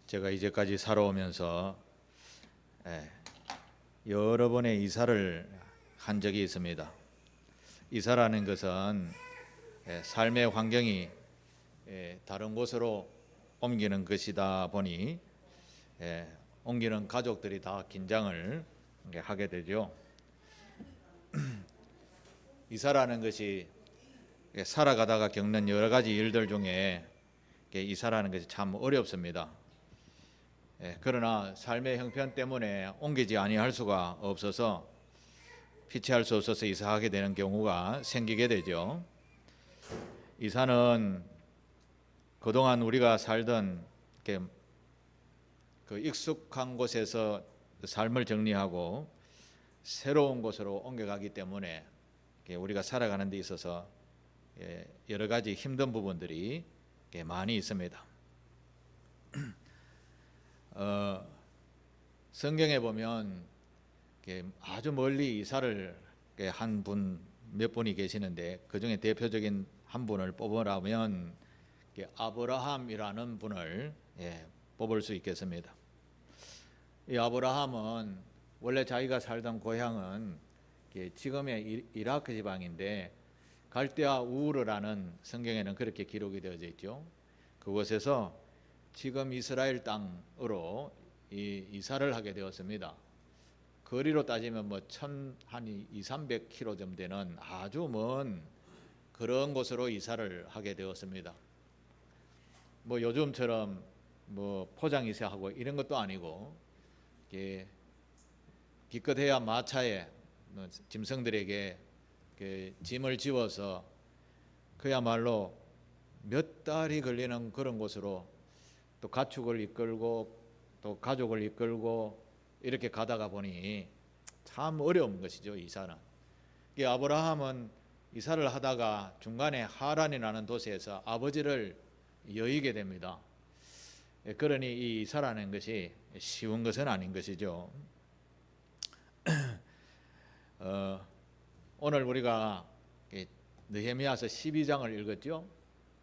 제가 이제까지 살아오면서 여러 번의 이사를 한 적이 있습니다. 이사라는 것은 삶의 환경이 다른 곳으로 옮기는 것이다 보니 옮기는 가족들이 다 긴장을 하게 되죠. 이사라는 것이 살아가다가 겪는 여러 가지 일들 중에 이사라는 것이 참 어렵습니다. 그러나 삶의 형편 때문에 옮기지 아니할 수가 없어서 피치할 수 없어서 이사하게 되는 경우가 생기게 되죠. 이사는 그동안 우리가 살던 그 익숙한 곳에서 삶을 정리하고 새로운 곳으로 옮겨가기 때문에 우리가 살아가는 데 있어서 여러 가지 힘든 부분들이 많이 있습니다. 성경에 보면 아주 멀리 이사를 한 분 몇 분이 계시는데 그 중에 대표적인 한 분을 뽑으라면 아브라함이라는 분을 뽑을 수 있겠습니다. 이 아브라함은 원래 자기가 살던 고향은 지금의 이라크 지방인데 갈대아 우르라는 성경에는 그렇게 기록이 되어져 있죠. 그곳에서 지금 이스라엘 땅으로 이사를 하게 되었습니다. 거리로 따지면 한 200-300km 좀 되는 아주 먼 그런 곳으로 이사를 하게 되었습니다. 요즘처럼 포장 이사하고 이런 것도 아니고 기껏해야 마차에 짐승들에게 짐을 지워서 그야말로 몇 달이 걸리는 그런 곳으로 또 가축을 이끌고 또 가족을 이끌고 이렇게 가다가 보니 참 어려운 것이죠. 이사는. 아브라함은 이사를 하다가 중간에 하란이라는 도시에서 아버지를 여의게 됩니다. 그러니 이 이사라는 것이 쉬운 것은 아닌 것이죠. 오늘 우리가 느헤미야서 12장을 읽었죠.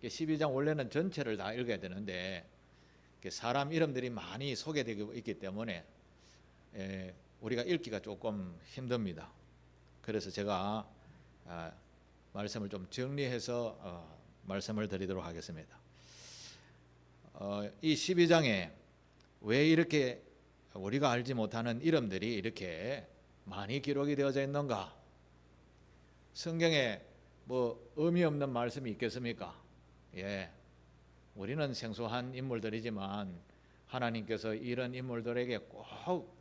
12장 원래는 전체를 다 읽어야 되는데 사람 이름들이 많이 소개되고 있기 때문에 우리가 읽기가 조금 힘듭니다. 그래서 제가 말씀을 좀 정리해서 말씀을 드리도록 하겠습니다. 이 12장에 왜 이렇게 우리가 알지 못하는 이름들이 이렇게 많이 기록이 되어져 있는가? 성경에 의미 없는 말씀이 있겠습니까? 우리는 생소한 인물들이지만 하나님께서 이런 인물들에게 꼭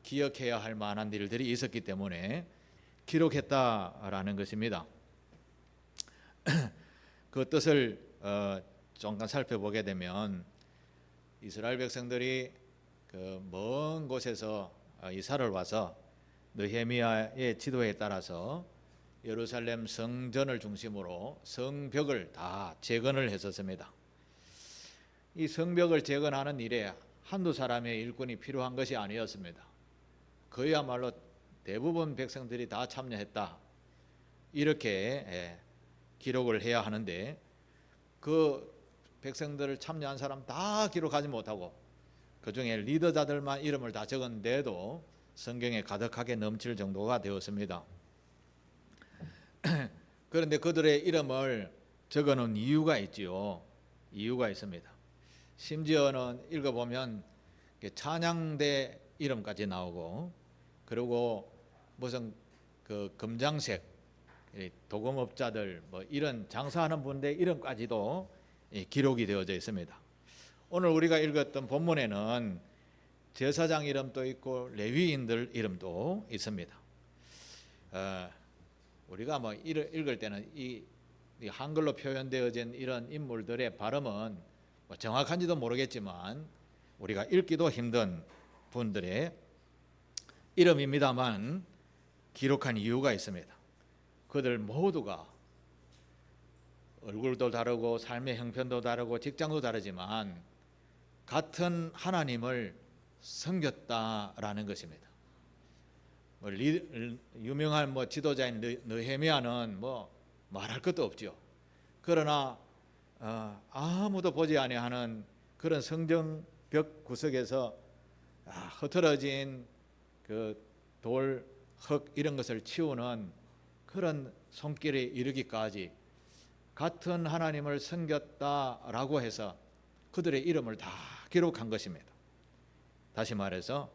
기억해야 할 만한 일들이 있었기 때문에 기록했다라는 것입니다. 그 뜻을 잠깐 살펴보게 되면 이스라엘 백성들이 그 먼 곳에서 이사를 와서 느헤미야의 지도에 따라서 예루살렘 성전을 중심으로 성벽을 다 재건을 했었습니다. 이 성벽을 재건하는 일에 한두 사람의 일꾼이 필요한 것이 아니었습니다. 그야말로 대부분 백성들이 다 참여했다. 이렇게 기록을 해야 하는데 그 백성들을 참여한 사람 다 기록하지 못하고 그 중에 리더자들만 이름을 다 적은데도 성경에 가득하게 넘칠 정도가 되었습니다. 그런데 그들의 이름을 적어놓은 이유가 있지요. 이유가 있습니다. 심지어는 읽어보면 찬양대 이름까지 나오고 그리고 무슨 그 금장색 도금업자들 이런 장사하는 분들의 이름까지도 기록이 되어져 있습니다. 오늘 우리가 읽었던 본문에는 제사장 이름도 있고 레위인들 이름도 있습니다. 우리가 읽을 때는 이 한글로 표현되어진 이런 인물들의 발음은 정확한지도 모르겠지만 우리가 읽기도 힘든 분들의 이름입니다만 기록한 이유가 있습니다. 그들 모두가 얼굴도 다르고 삶의 형편도 다르고 직장도 다르지만 같은 하나님을 섬겼다라는 것입니다. 유명한 지도자인 느헤미야는 말할 것도 없죠. 그러나 아무도 보지 아니하는 그런 성전 벽 구석에서 흐트러진 그 돌, 흙 이런 것을 치우는 그런 손길에 이르기까지 같은 하나님을 섬겼다라고 해서 그들의 이름을 다 기록한 것입니다. 다시 말해서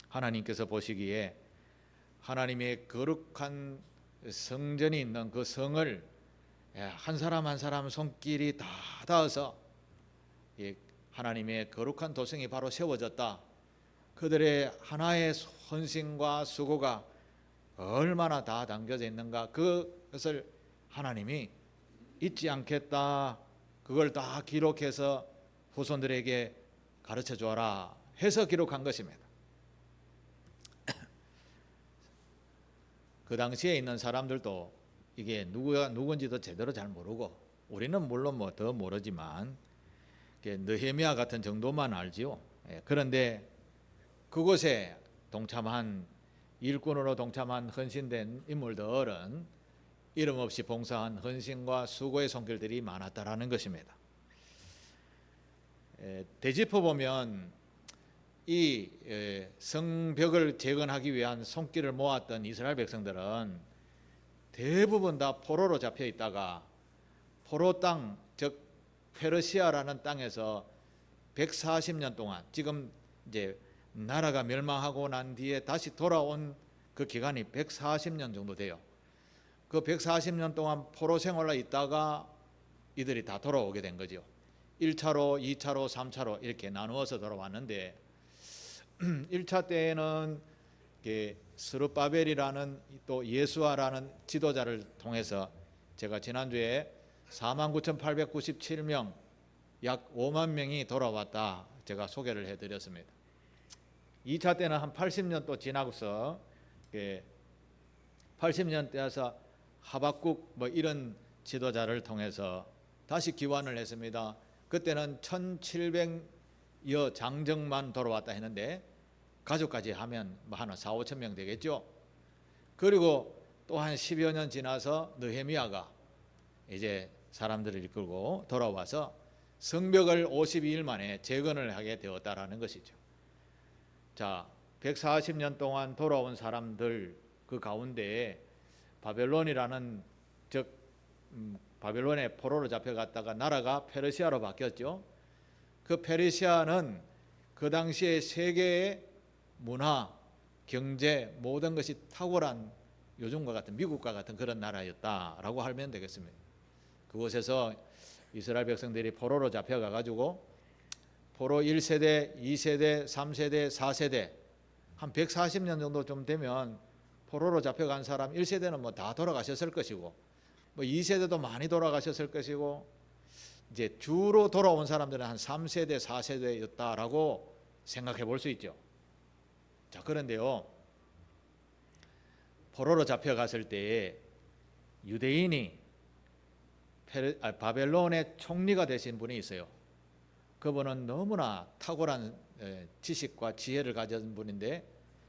하나님께서 보시기에 하나님의 거룩한 성전이 있는 그 성을 한 사람 한 사람 손길이 다 닿아서 하나님의 거룩한 도성이 바로 세워졌다. 그들의 하나의 헌신과 수고가 얼마나 다 담겨져 있는가, 그것을 하나님이 잊지 않겠다, 그걸 다 기록해서 후손들에게 가르쳐 주어라 해서 기록한 것입니다. 그 당시에 있는 사람들도 이게 누가 누군지도 제대로 잘 모르고, 우리는 물론 뭐 더 모르지만 느헤미야 같은 정도만 알지요. 그런데 그곳에 동참한, 일꾼으로 동참한 헌신된 인물들은 이름 없이 봉사한 헌신과 수고의 손길들이 많았다라는 것입니다. 되짚어 보면 이 성벽을 재건하기 위한 손길을 모았던 이스라엘 백성들은 대부분 다 포로로 잡혀 있다가 포로 땅, 즉 페르시아라는 땅에서 140년 동안, 지금 이제 나라가 멸망하고 난 뒤에 다시 돌아온 그 기간이 140년 정도 돼요. 그 140년 동안 포로 생활을 있다가 이들이 다 돌아오게 된 거죠. 1차로, 2차로, 3차로 이렇게 나누어서 돌아왔는데 1차 때에는 스룹바벨이라는 또 예수아라는 지도자를 통해서 제가 지난주에 49,897명, 약 5만 명이 돌아왔다 제가 소개를 해드렸습니다. 2차 때는 한 80년 또 지나고서 80년 때에서 하박국 뭐 이런 지도자를 통해서 다시 기환을 했습니다. 그때는 1,700여 장정만 돌아왔다 했는데 가족까지 하면 뭐 한 4, 5천 명 되겠죠. 그리고 또 한 10여 년 지나서 느헤미야가 이제 사람들을 이끌고 돌아와서 성벽을 52일 만에 재건을 하게 되었다라는 것이죠. 자, 140년 동안 돌아온 사람들 그 가운데 바벨론이라는, 즉 바벨론에 포로로 잡혀갔다가 나라가 페르시아로 바뀌었죠. 그 페르시아는 그 당시에 세계의 문화, 경제 모든 것이 탁월한, 요즘과 같은 미국과 같은 그런 나라였다라고 하면 되겠습니다. 그곳에서 이스라엘 백성들이 포로로 잡혀가 가지고 포로 1세대, 2세대, 3세대, 4세대 한 140년 정도 좀 되면 포로로 잡혀간 사람 1세대는 뭐 다 돌아가셨을 것이고, 뭐 2세대도 많이 돌아가셨을 것이고, 이제 주로 돌아온 사람들은 한 3세대, 4세대였다라고 생각해 볼 수 있죠. 자, 그런데요, 포로로 잡혀갔을 때에 유대인이 바벨론의 총리가 되신 분이 있어요. 그분은 너무나 탁월한 지식과 지혜를 가진 분인데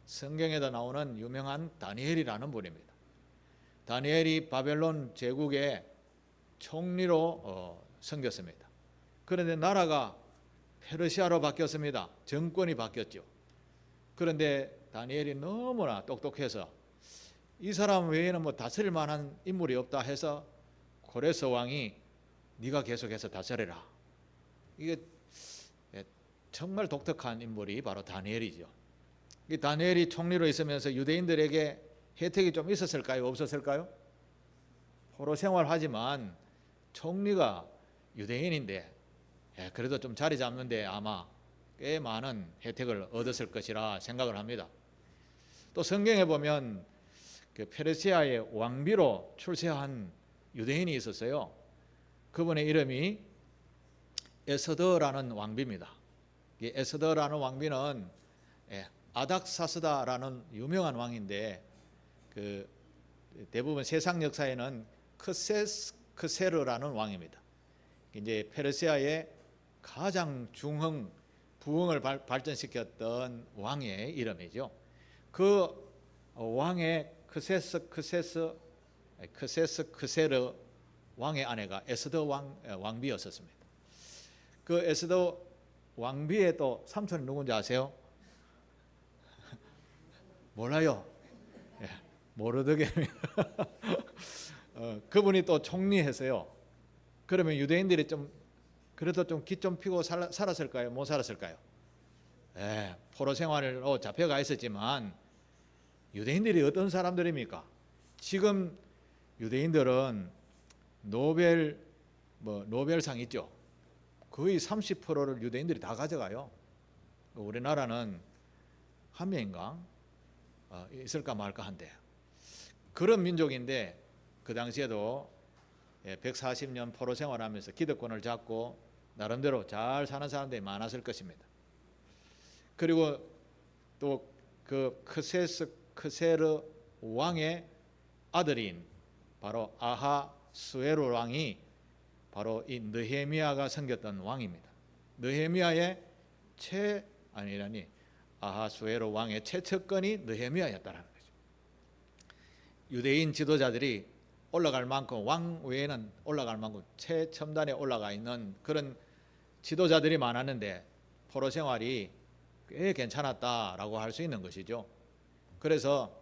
성경에도 나오는 유명한 다니엘이라는 분입니다. 다니엘이 바벨론 제국의 총리로 섬겼습니다. 그런데 나라가 페르시아로 바뀌었습니다. 정권이 바뀌었죠. 그런데 다니엘이 너무나 똑똑해서 이 사람 외에는 뭐 다스릴 만한 인물이 없다 해서 고레스 왕이 네가 계속해서 다스려라. 이게 정말 독특한 인물이 바로 다니엘이죠. 이 다니엘이 총리로 있으면서 유대인들에게 혜택이 좀 있었을까요? 없었을까요? 포로 생활하지만 총리가 유대인인데 그래도 좀 자리 잡는데 아마 꽤 많은 혜택을 얻었을 것이라 생각을 합니다. 또 성경에 보면 그 페르시아의 왕비로 출세한 유대인이 있었어요. 그분의 이름이 에스더라는 왕비입니다. 이 에스더라는 왕비는 아닥사스다라는 유명한 왕인데 그 대부분 세상 역사에는 크세르라는 왕입니다. 이제 페르시아의 가장 부흥을 발전시켰던 왕의 이름이죠. 그 왕의 크세르 왕의 아내가 에스더 왕비였었습니다. 그 에스더 왕비의 또 삼촌이 누군지 아세요? 몰라요. 예, 모르드게입니다. 그분이 또 총리했어요. 그러면 유대인들이 좀 그래도 좀 기 좀 피고 살았을까요? 못 살았을까요? 예, 포로 생활로 잡혀가 있었지만 유대인들이 어떤 사람들입니까? 지금 유대인들은 노벨상 있죠. 거의 30%를 유대인들이 다 가져가요. 우리나라는 한 명인가 있을까 말까 한데 그런 민족인데 그 당시에도 140년 포로 생활하면서 기득권을 잡고 나름대로 잘 사는 사람들이 많았을 것입니다. 그리고 또 그 크세르 왕의 아들인 바로 아하수에로 왕이 바로 이 느헤미야가 섬겼던 왕입니다. 느헤미야의 아하수에로 왕의 최측근이 느헤미야였다라는 거죠. 유대인 지도자들이 올라갈 만큼 왕 외에는 올라갈 만큼 최첨단에 올라가 있는 그런 지도자들이 많았는데 포로 생활이 꽤 괜찮았다라고 할 수 있는 것이죠. 그래서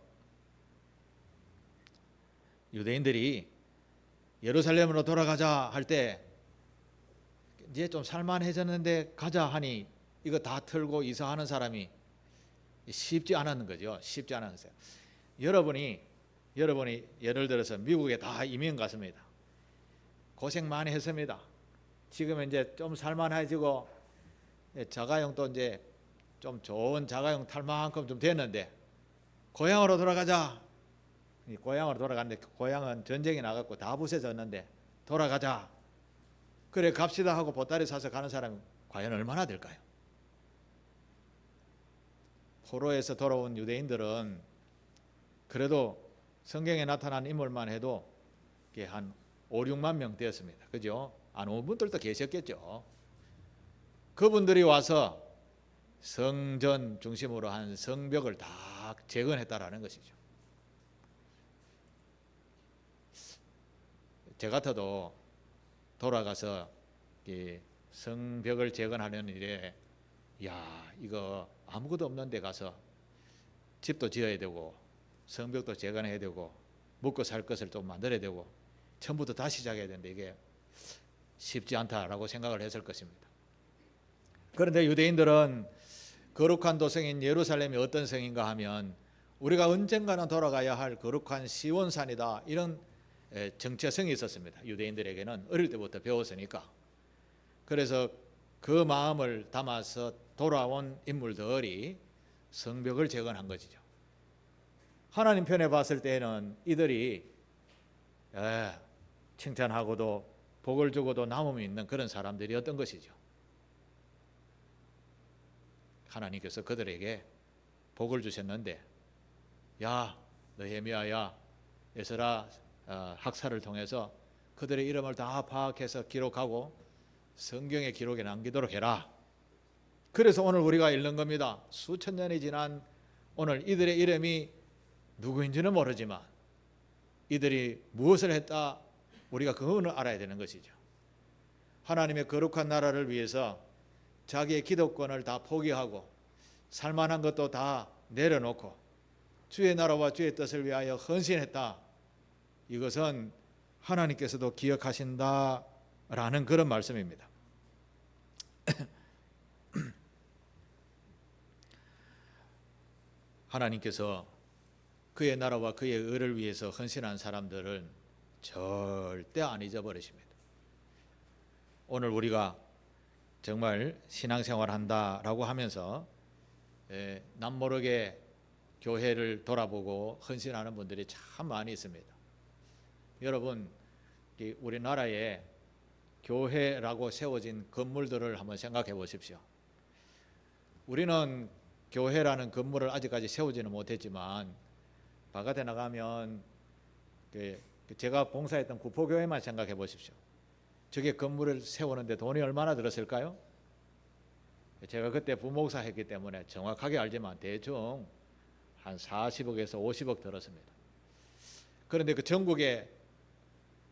유대인들이 예루살렘으로 돌아가자 할 때 이제 좀 살만해졌는데 가자 하니 이거 다 털고 이사하는 사람이 쉽지 않았는 거죠. 쉽지 않았어요. 여러분이 예를 들어서 미국에 다 이민 갔습니다. 고생 많이 했습니다. 지금 이제 좀 살만해지고 자가용도 이제 좀 좋은 자가용 탈 만큼 좀 됐는데 고향으로 돌아가자. 고향으로 돌아갔는데 고향은 전쟁이 나갔고 다 부서졌는데 돌아가자. 그래 갑시다 하고 보따리 사서 가는 사람이 과연 얼마나 될까요? 포로에서 돌아온 유대인들은 그래도 성경에 나타난 인물만 해도 한 5, 6만 명 되었습니다. 그죠? 안 온 분들도 계셨겠죠. 그분들이 와서 성전 중심으로 한 성벽을 다 재건했다라는 것이죠. 저 같아도 돌아가서 성벽을 재건하는 일에 이거 아무것도 없는 데 가서 집도 지어야 되고 성벽도 재건해야 되고 먹고 살 것을 좀 만들어야 되고 처음부터 다시 시작해야 되는데 이게 쉽지 않다라고 생각을 했을 것입니다. 그런데 유대인들은 거룩한 도성인 예루살렘이 어떤 성인가 하면 우리가 언젠가는 돌아가야 할 거룩한 시온산이다 이런 정체성이 있었습니다. 유대인들에게는 어릴 때부터 배웠으니까. 그래서 그 마음을 담아서 돌아온 인물들이 성벽을 재건한 것이죠. 하나님 편에 봤을 때는 이들이 칭찬하고도 복을 주고도 남음이 있는 그런 사람들이었던 것이죠. 하나님께서 그들에게 복을 주셨는데 느헤미야야 에스라 학사를 통해서 그들의 이름을 다 파악해서 기록하고 성경의 기록에 남기도록 해라. 그래서 오늘 우리가 읽는 겁니다. 수천 년이 지난 오늘 이들의 이름이 누구인지는 모르지만 이들이 무엇을 했다 우리가 그거는 알아야 되는 것이죠. 하나님의 거룩한 나라를 위해서 자기의 기득권을 다 포기하고 살만한 것도 다 내려놓고 주의 나라와 주의 뜻을 위하여 헌신했다. 이것은 하나님께서도 기억하신다라는 그런 말씀입니다. 하나님께서 그의 나라와 그의 의를 위해서 헌신한 사람들은 절대 안 잊어버리십니다. 오늘 우리가 정말 신앙생활 한다라고 하면서 남모르게 교회를 돌아보고 헌신하는 분들이 참 많이 있습니다. 여러분 우리나라에 교회라고 세워진 건물들을 한번 생각해 보십시오. 우리는 교회라는 건물을 아직까지 세우지는 못했지만 바깥에 나가면 제가 봉사했던 구포교회만 생각해 보십시오. 저게 건물을 세우는데 돈이 얼마나 들었을까요? 제가 그때 부목사 했기 때문에 정확하게 알지만 대충 한 40억에서 50억 들었습니다. 그런데 그 전국에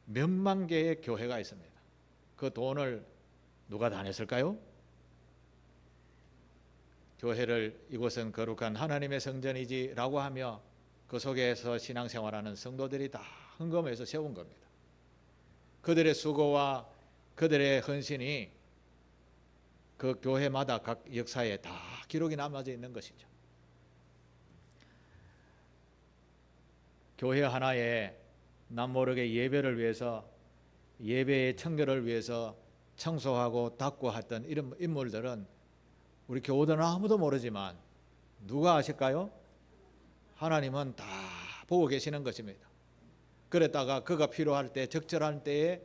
몇만 개의 교회가 있습니다. 그 돈을 누가 다 냈을까요? 교회를 이곳은 거룩한 하나님의 성전이지라고 하며 그 속에서 신앙생활하는 성도들이 다 헌금해서 세운 겁니다. 그들의 수고와 그들의 헌신이 그 교회마다 각 역사에 다 기록이 남아져 있는 것이죠. 교회 하나에 남모르게 예배를 위해서, 예배의 청결을 위해서 청소하고 닦고 했던 이런 인물들은 우리 교우들은 아무도 모르지만 누가 아실까요? 하나님은 다 보고 계시는 것입니다. 그랬다가 그가 필요할 때, 적절한 때에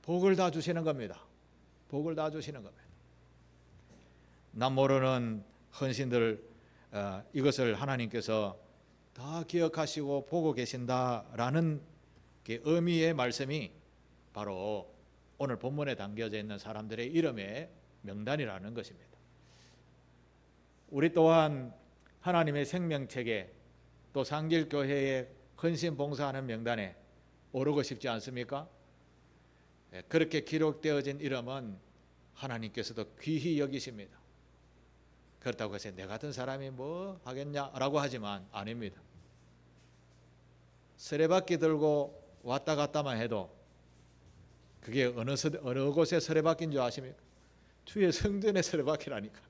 복을 다 주시는 겁니다. 복을 다 주시는 겁니다. 남 모르는 헌신들, 이것을 하나님께서 다 기억하시고 보고 계신다라는 의미의 말씀이 바로 오늘 본문에 담겨져 있는 사람들의 이름의 명단이라는 것입니다. 우리 또한 하나님의 생명책에 또 상길교회의 헌신 봉사하는 명단에 오르고 싶지 않습니까? 그렇게 기록되어진 이름은 하나님께서도 귀히 여기십니다. 그렇다고 해서 내 같은 사람이 뭐 하겠냐라고 하지만 아닙니다. 수레바퀴 들고 왔다 갔다만 해도 그게 어느 곳에 수레바퀴인 줄 아십니까? 주의 성전의 수레바퀴라니까.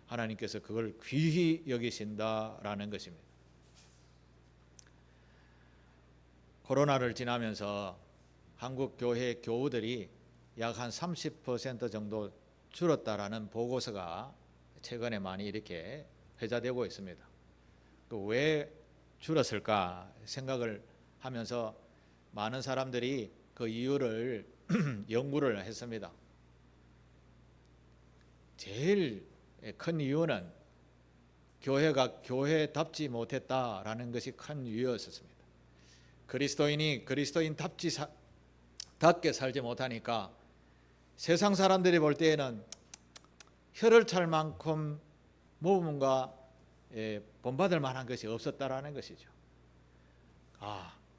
하나님께서 그걸 귀히 여기신다라는 것입니다. 코로나를 지나면서 한국 교회 교우들이 약 한 30% 정도 줄었다라는 보고서가 최근에 많이 이렇게 회자되고 있습니다. 왜 줄었을까 생각을 하면서 많은 사람들이 그 이유를 연구를 했습니다. 제일 큰 이유는 교회가 교회답지 못했다라는 것이 큰 이유였습니다. 그리스도인이 그리스도인답게 살지 못하니까 세상 사람들이 볼 때에는 혀를 찰 만큼 모범과 본받을 만한 것이 없었다라는 것이죠.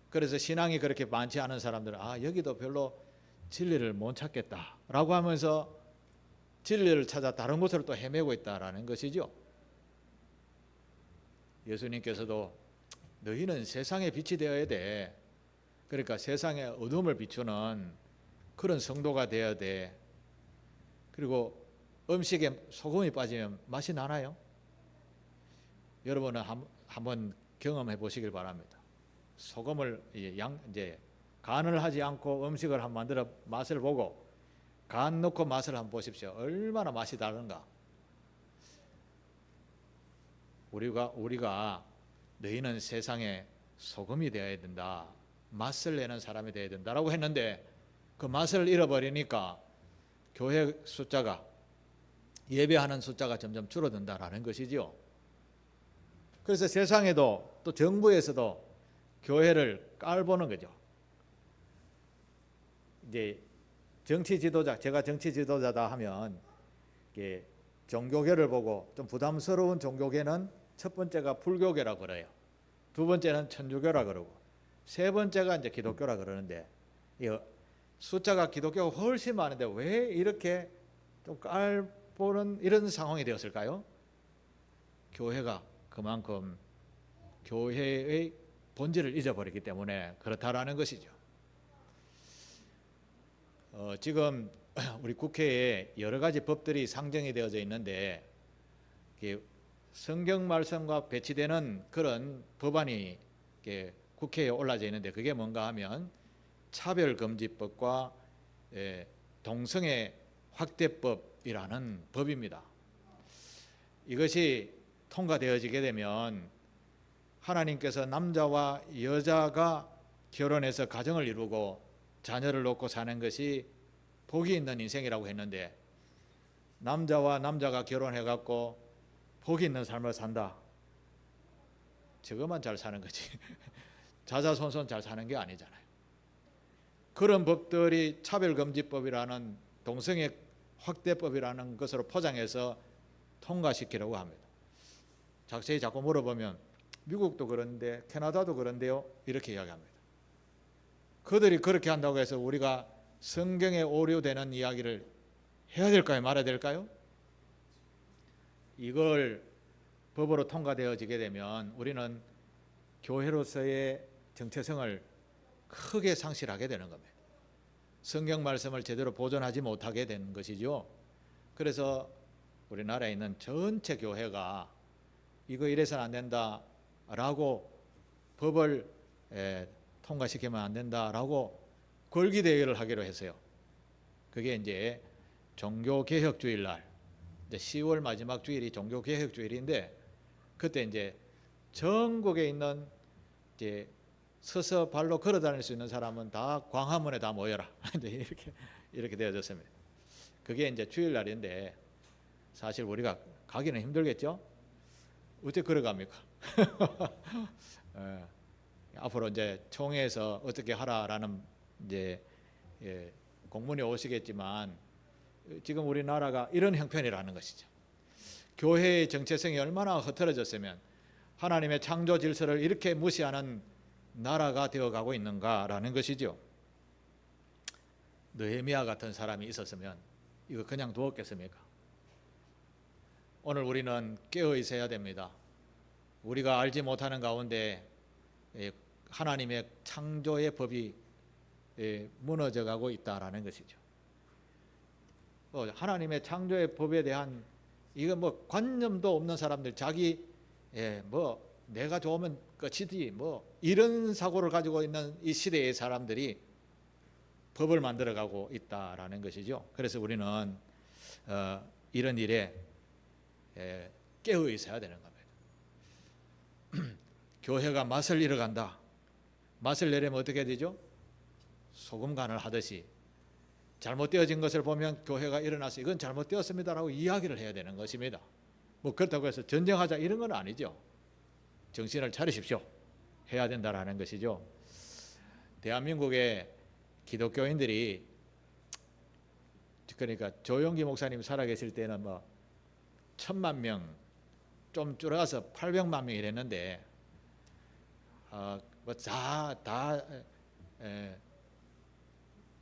그래서 신앙이 그렇게 많지 않은 사람들은 여기도 별로 진리를 못 찾겠다라고 하면서 진리를 찾아 다른 곳으로 또 헤매고 있다라는 것이죠. 예수님께서도 너희는 세상의 빛이 되어야 돼. 그러니까 세상의 어둠을 비추는 그런 성도가 되어야 돼. 그리고 음식에 소금이 빠지면 맛이 나나요? 여러분은 한번 경험해 보시길 바랍니다. 소금을 이제 간을 하지 않고 음식을 한번 만들어 맛을 보고 간 넣고 맛을 한번 보십시오. 얼마나 맛이 다른가. 우리가 너희는 세상에 소금이 되어야 된다. 맛을 내는 사람이 되어야 된다라고 했는데 그 맛을 잃어버리니까 교회 숫자가, 예배하는 숫자가 점점 줄어든다라는 것이지요. 그래서 세상에도 또 정부에서도 교회를 깔보는 거죠. 이제 정치 지도자, 제가 정치 지도자다 하면 종교계를 보고 좀 부담스러운 종교계는 첫 번째가 불교계라 그래요. 두 번째는 천주교라 그러고 세 번째가 이제 기독교라 그러는데 이 숫자가 기독교가 훨씬 많은데 왜 이렇게 좀 깔보는 이런 상황이 되었을까요? 교회가 그만큼 교회의 본질을 잊어버리기 때문에 그렇다라는 것이죠. 지금 우리 국회에 여러 가지 법들이 상정이 되어져 있는데 성경 말씀과 배치되는 그런 법안이 국회에 올라져 있는데 그게 뭔가 하면 차별금지법과 동성애 확대법이라는 법입니다. 이것이 통과되어지게 되면 하나님께서 남자와 여자가 결혼해서 가정을 이루고 자녀를 놓고 사는 것이 복이 있는 인생이라고 했는데 남자와 남자가 결혼해갖고 복이 있는 삶을 산다. 저것만 잘 사는 거지. 자자손손 잘 사는 게 아니잖아요. 그런 법들이 차별금지법이라는 동성애 확대법이라는 것으로 포장해서 통과시키려고 합니다. 자세히 자꾸 물어보면 미국도 그런데 캐나다도 그런데요 이렇게 이야기합니다. 그들이 그렇게 한다고 해서 우리가 성경에 오류되는 이야기를 해야 될까요 말아야 될까요? 이걸 법으로 통과되어지게 되면 우리는 교회로서의 정체성을 크게 상실하게 되는 겁니다. 성경 말씀을 제대로 보존하지 못하게 되는 것이죠. 그래서 우리나라에 있는 전체 교회가 이거 이래서는 안 된다라고 법을 통과시키면 안 된다라고 권기대회를 하기로 했어요. 그게 이제 종교개혁주일날, 이제 10월 마지막 주일이 종교개혁주일인데, 그때 이제 전국에 있는 이제 서서 발로 걸어 다닐 수 있는 사람은 다 광화문에 다 모여라. 이렇게 되어졌습니다. 그게 이제 주일날인데 사실 우리가 가기는 힘들겠죠. 어떻게 걸어갑니까? 앞으로 이제 총회에서 어떻게 하라라는 이제 공문이 오시겠지만, 지금 우리나라가 이런 형편이라는 것이죠. 교회의 정체성이 얼마나 흐트러졌으면 하나님의 창조 질서를 이렇게 무시하는 나라가 되어가고 있는가라는 것이죠. 느헤미야 같은 사람이 있었으면 이거 그냥 두었겠습니까? 오늘 우리는 깨어 있어야 됩니다. 우리가 알지 못하는 가운데 하나님의 창조의 법이 무너져가고 있다라는 것이죠. 하나님의 창조의 법에 대한 이거 뭐 관념도 없는 사람들, 자기 뭐 내가 좋으면 끝이지 뭐 이런 사고를 가지고 있는 이 시대의 사람들이 법을 만들어가고 있다라는 것이죠. 그래서 우리는 이런 일에 깨어 있어야 되는 겁니다. 교회가 맛을 잃어간다. 맛을 내려면 어떻게 되죠? 소금 간을 하듯이 잘못되어진 것을 보면 교회가 일어나서 이건 잘못되었습니다라고 이야기를 해야 되는 것입니다. 뭐 그렇다고 해서 전쟁하자 이런 건 아니죠. 정신을 차리십시오 해야 된다라는 것이죠. 대한민국의 기독교인들이, 그러니까 조용기 목사님 살아계실 때는 뭐 1,000만 명, 좀 줄어가서 800만 명이 됐는데 뭐 다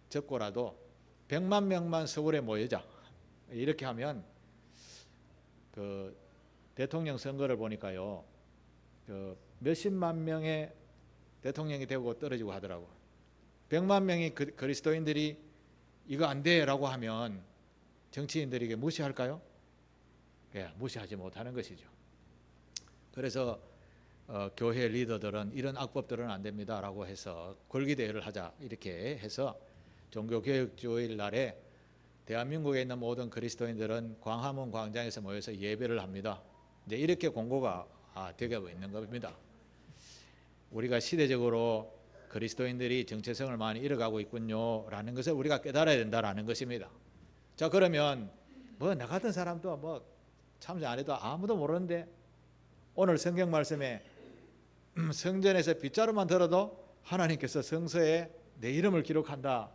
적고라도 100만 명만 서울에 모이자 이렇게 하면 그 대통령 선거를 보니까요, 그 몇십만 명의 대통령이 되고 떨어지고 하더라고. 100만 명의 그리스도인들이 이거 안 돼라고 하면 정치인들에게 무시할까요? 무시하지 못하는 것이죠. 그래서 교회 리더들은 이런 악법들은 안 됩니다라고 해서 권기대회를 하자 이렇게 해서 종교개혁주일 날에 대한민국에 있는 모든 그리스도인들은 광화문 광장에서 모여서 예배를 합니다. 이제 이렇게 공고가 되고 있는 겁니다. 우리가 시대적으로 그리스도인들이 정체성을 많이 잃어가고 있군요라는 것을 우리가 깨달아야 된다라는 것입니다. 자, 그러면 뭐 나 같은 사람도 뭐 참여 안 해도 아무도 모르는데, 오늘 성경 말씀에 성전에서 빗자루만 들어도 하나님께서 성서에 내 이름을 기록한다,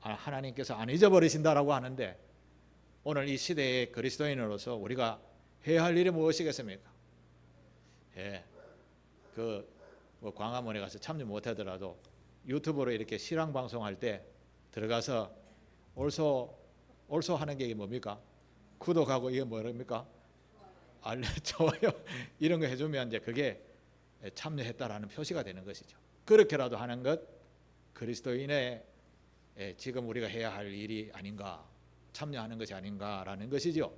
하나님께서 안 잊어버리신다라고 하는데, 오늘 이 시대의 그리스도인으로서 우리가 해야 할 일이 무엇이겠습니까? 뭐 광화문에 가서 참여 못하더라도 유튜브로 이렇게 실황 방송할 때 들어가서 옳소 하는 게 뭡니까? 구독하고 이게 뭐랍니까? 좋아요 이런 거 해주면 이제 그게 참여했다라는 표시가 되는 것이죠. 그렇게라도 하는 것, 그리스도인의 지금 우리가 해야 할 일이 아닌가, 참여하는 것이 아닌가라는 것이죠.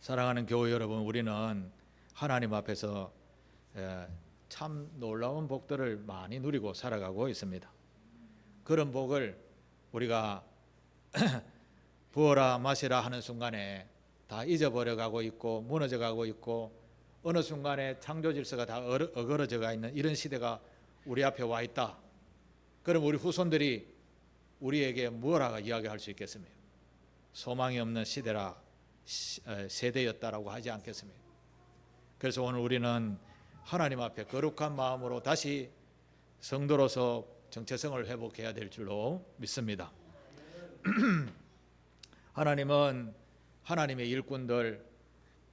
사랑하는 교회 여러분, 우리는 하나님 앞에서 참 놀라운 복들을 많이 누리고 살아가고 있습니다. 그런 복을 우리가 부어라 마시라 하는 순간에 다 잊어버려가고 있고 무너져가고 있고, 어느 순간에 창조 질서가 다 어그러져가 있는 이런 시대가 우리 앞에 와 있다. 그럼 우리 후손들이 우리에게 뭐라고 이야기할 수 있겠습니까? 소망이 없는 세대였다라고 하지 않겠습니까? 그래서 오늘 우리는 하나님 앞에 거룩한 마음으로 다시 성도로서 정체성을 회복해야 될 줄로 믿습니다. 하나님은 하나님의 일꾼들,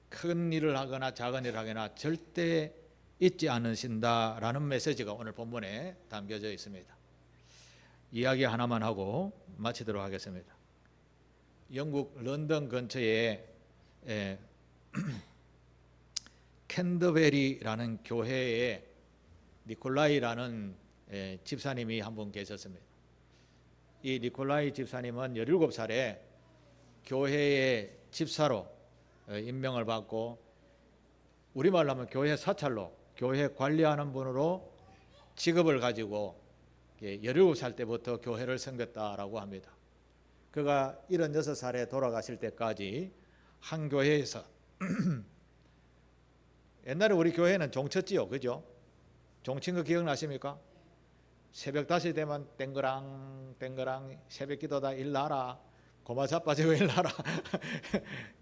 큰 일을 하거나 작은 일을 하거나 절대 잊지 않으신다라는 메시지가 오늘 본문에 담겨져 있습니다. 이야기 하나만 하고 마치도록 하겠습니다. 영국 런던 근처에 예, 캔터베리라는 교회에 니콜라이라는 집사님이 한 분 계셨습니다. 이 니콜라이 집사님은 17살에 교회의 집사로 임명을 받고, 우리말로 하면 교회 사찰로, 교회 관리하는 분으로 직업을 가지고 17살 때부터 교회를 섬겼다라고 합니다. 그가 76살에 돌아가실 때까지 한 교회에서 옛날에 우리 교회는 종쳤지요, 그죠? 종친 거 기억나십니까? 새벽 5시 되면 땡그랑 땡그랑 새벽 기도다 일나라, 고마 자빠지고 일나라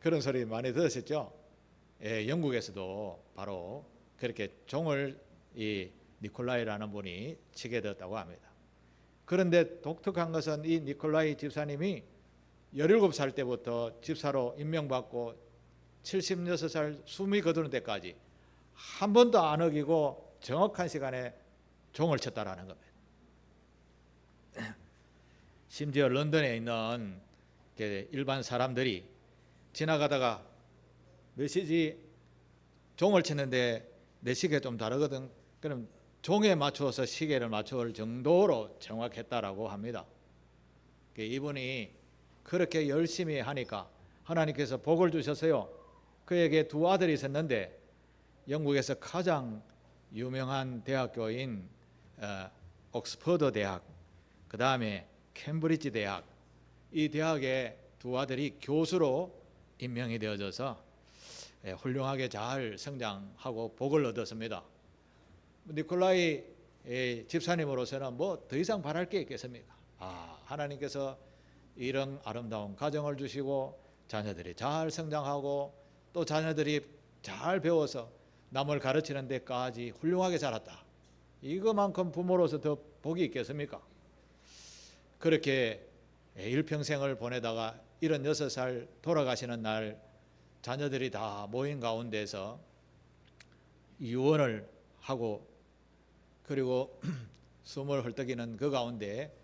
그런 소리 많이 들으셨죠? 예, 영국에서도 바로 그렇게 종을 이 니콜라이라는 분이 치게 되었다고 합니다. 그런데 독특한 것은 이 니콜라이 집사님이 17살 때부터 집사로 임명받고 76살 숨이 거두는 데까지 한 번도 안 어기고 정확한 시간에 종을 쳤다라는 겁니다. 심지어 런던에 있는 일반 사람들이 지나가다가 몇 시지 종을 쳤는데 내 시계 좀 다르거든, 그럼 종에 맞추어서 시계를 맞출 정도로 정확했다라고 합니다. 이분이 그렇게 열심히 하니까 하나님께서 복을 주셨어요. 그에게 두 아들이 있었는데 영국에서 가장 유명한 대학교인 옥스퍼드 대학, 그 다음에 캠브리지 대학, 이 대학의 두 아들이 교수로 임명이 되어져서 훌륭하게 잘 성장하고 복을 얻었습니다. 니콜라이 집사님으로서는 뭐 더 이상 바랄 게 있겠습니까? 하나님께서 이런 아름다운 가정을 주시고 자녀들이 잘 성장하고 또 자녀들이 잘 배워서 남을 가르치는 데까지 훌륭하게 자랐다. 이거만큼 부모로서 더 복이 있겠습니까? 그렇게 일평생을 보내다가 76살 돌아가시는 날 자녀들이 다 모인 가운데서 유언을 하고, 그리고 숨을 헐떡이는 그 가운데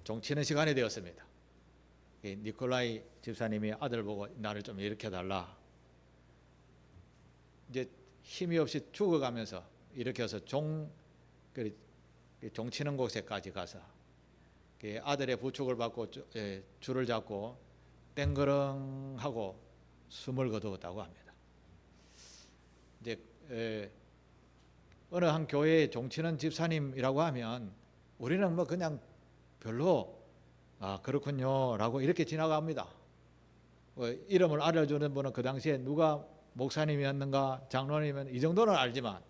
종치는 시간이 되었습니다. 니콜라이 집사님이 아들 보고 나를 좀 일으켜달라. 이제 힘이 없이 죽어가면서 일으켜서 종치는 곳에까지 가서 아들의 부축을 받고 줄을 잡고 땡그렁하고 숨을 거두었다고 합니다. 이제 어느 한 교회에 종치는 집사님이라고 하면 우리는 뭐 그냥 별로 그렇군요라고 이렇게 지나갑니다. 이름을 알려주는 분은 그 당시에 누가 목사님이었는가 장로님이면 이 정도는 알지만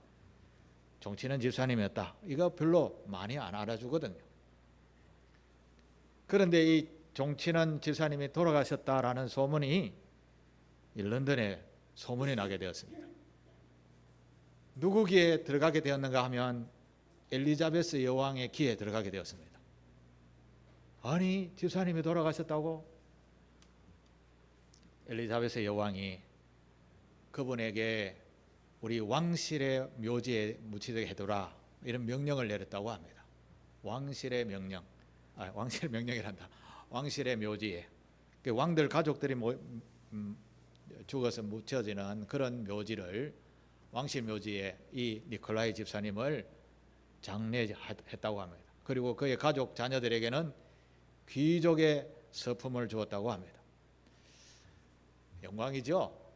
종치는 집사님이었다, 이거 별로 많이 안 알아주거든요. 그런데 이 종치는 집사님이 돌아가셨다라는 소문이 런던에 소문이 나게 되었습니다. 누구 귀에 들어가게 되었는가 하면 엘리자베스 여왕의 귀에 들어가게 되었습니다. 아니, 집사님이 돌아가셨다고? 엘리자베스 여왕이 그분에게 우리 왕실의 묘지에 묻히게 해두라, 이런 명령을 내렸다고 합니다. 왕실의 명령, 왕실의 명령이란다. 왕실의 묘지에, 왕들 가족들이 죽어서 묻혀지는 그런 묘지를, 왕실 묘지에 이 니콜라이 집사님을 장례했다고 합니다. 그리고 그의 가족 자녀들에게는 귀족의 서품을 주었다고 합니다. 영광이죠.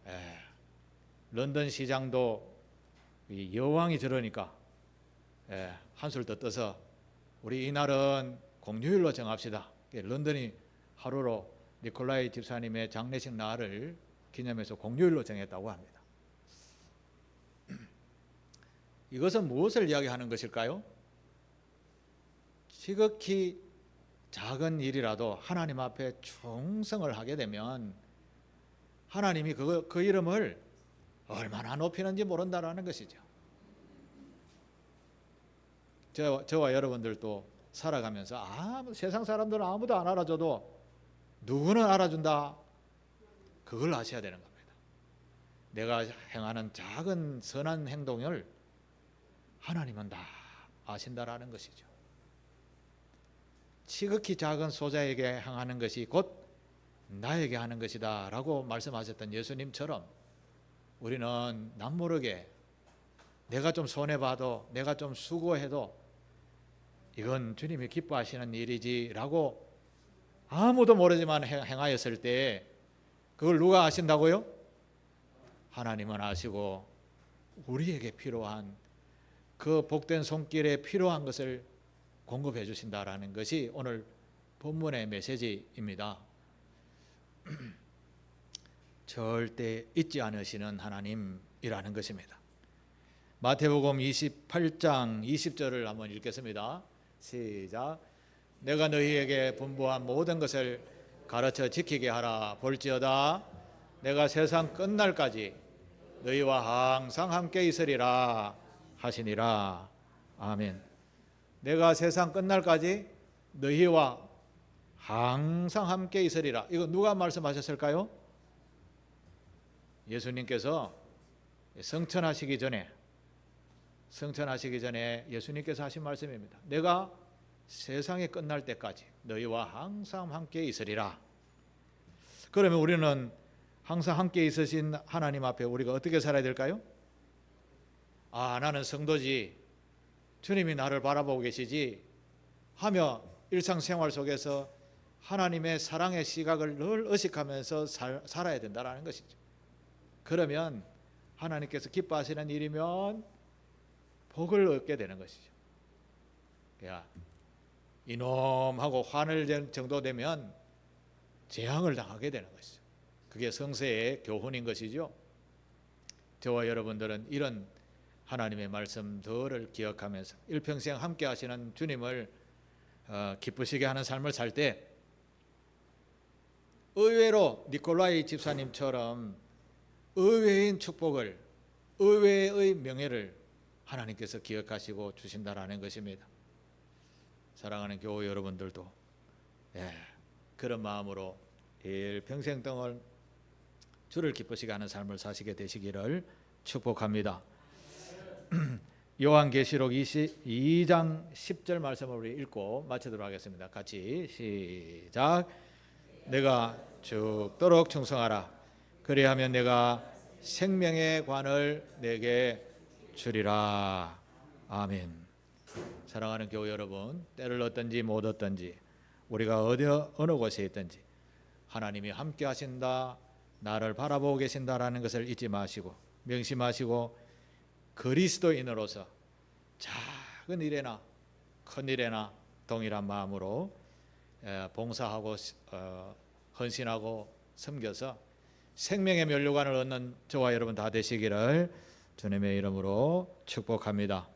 런던 시장도 이 여왕이 들으니까 한술 더 떠서 우리 이날은 공휴일로 정합시다. 런던이 하루로 니콜라이 집사님의 장례식 날을 기념해서 공휴일로 정했다고 합니다. 이것은 무엇을 이야기하는 것일까요? 지극히 작은 일이라도 하나님 앞에 충성을 하게 되면 하나님이 그 이름을 얼마나 높이는지 모른다라는 것이죠. 저와 여러분들도 살아가면서 세상 사람들은 아무도 안 알아줘도 누구는 알아준다, 그걸 아셔야 되는 겁니다. 내가 행하는 작은 선한 행동을 하나님은 다 아신다라는 것이죠. 지극히 작은 소자에게 행하는 것이 곧 나에게 하는 것이다 라고 말씀하셨던 예수님처럼 우리는 남모르게 내가 좀 손해봐도 내가 좀 수고해도 이건 주님이 기뻐하시는 일이지라고 아무도 모르지만 행하였을 때 그걸 누가 아신다고요? 하나님은 아시고 우리에게 필요한 그 복된 손길에 필요한 것을 공급해 주신다라는 것이 오늘 본문의 메시지입니다. 절대 잊지 않으시는 하나님이라는 것입니다. 마태복음 28장 20절을 한번 읽겠습니다. 시작. 내가 너희에게 분부한 모든 것을 가르쳐 지키게 하라. 볼지어다 내가 세상 끝날까지 너희와 항상 함께 있으리라 하시니라. 아멘. 내가 세상 끝날까지 너희와 항상 함께 있으리라. 이거 누가 말씀하셨을까요? 예수님께서 성천하시기 전에 예수님께서 하신 말씀입니다. 내가 세상이 끝날 때까지 너희와 항상 함께 있으리라. 그러면 우리는 항상 함께 있으신 하나님 앞에 우리가 어떻게 살아야 될까요? 나는 성도지, 주님이 나를 바라보고 계시지 하며 일상생활 속에서 하나님의 사랑의 시각을 늘 의식하면서 살아야 된다는 것이죠. 그러면 하나님께서 기뻐하시는 일이면 복을 얻게 되는 것이죠. 야, 이놈하고 화낼 정도 되면 재앙을 당하게 되는 것이죠. 그게 성세의 교훈인 것이죠. 저와 여러분들은 이런 하나님의 말씀들을 기억하면서 일평생 함께 하시는 주님을 기쁘시게 하는 삶을 살 때 의외로 니콜라이 집사님처럼 의외인 축복을, 의외의 명예를 하나님께서 기억하시고 주신다라는 것입니다. 사랑하는 교회 여러분들도 그런 마음으로 일평생 동안 주를 기쁘시게 하는 삶을 사시게 되시기를 축복합니다. 요한계시록 22장 10절 말씀을 우리 읽고 마치도록 하겠습니다. 같이 시작. 내가 죽도록 충성하라. 그리하면 내가 생명의 관을 내게 주리라. 아멘. 사랑하는 교회 여러분, 때를 얻든지 못 얻든지 우리가 어느 곳에 있든지 하나님이 함께 하신다, 나를 바라보고 계신다라는 것을 잊지 마시고 명심하시고 그리스도인으로서 작은 일에나 큰 일에나 동일한 마음으로 봉사하고 헌신하고 섬겨서 생명의 면류관을 얻는 저와 여러분 다 되시기를 주님의 이름으로 축복합니다.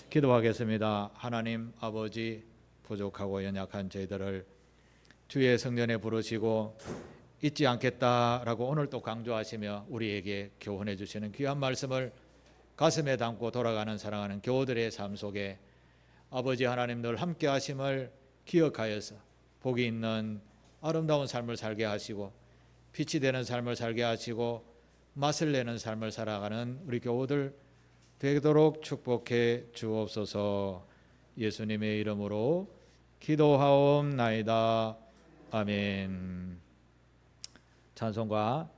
기도하겠습니다. 하나님 아버지, 부족하고 연약한 저희들을 주의 성전에 부르시고 잊지 않겠다라고 오늘 또 강조하시며 우리에게 교훈해 주시는 귀한 말씀을 가슴에 담고 돌아가는 사랑하는 교우들의 삶 속에 아버지 하나님 늘 함께 하심을 기억하여서 복이 있는 아름다운 삶을 살게 하시고 빛이 되는 삶을 살게 하시고 맛을 내는 삶을 살아가는 우리 교우들 되도록 축복해 주옵소서. 예수님의 이름으로 기도하옵나이다. 아멘. 찬송가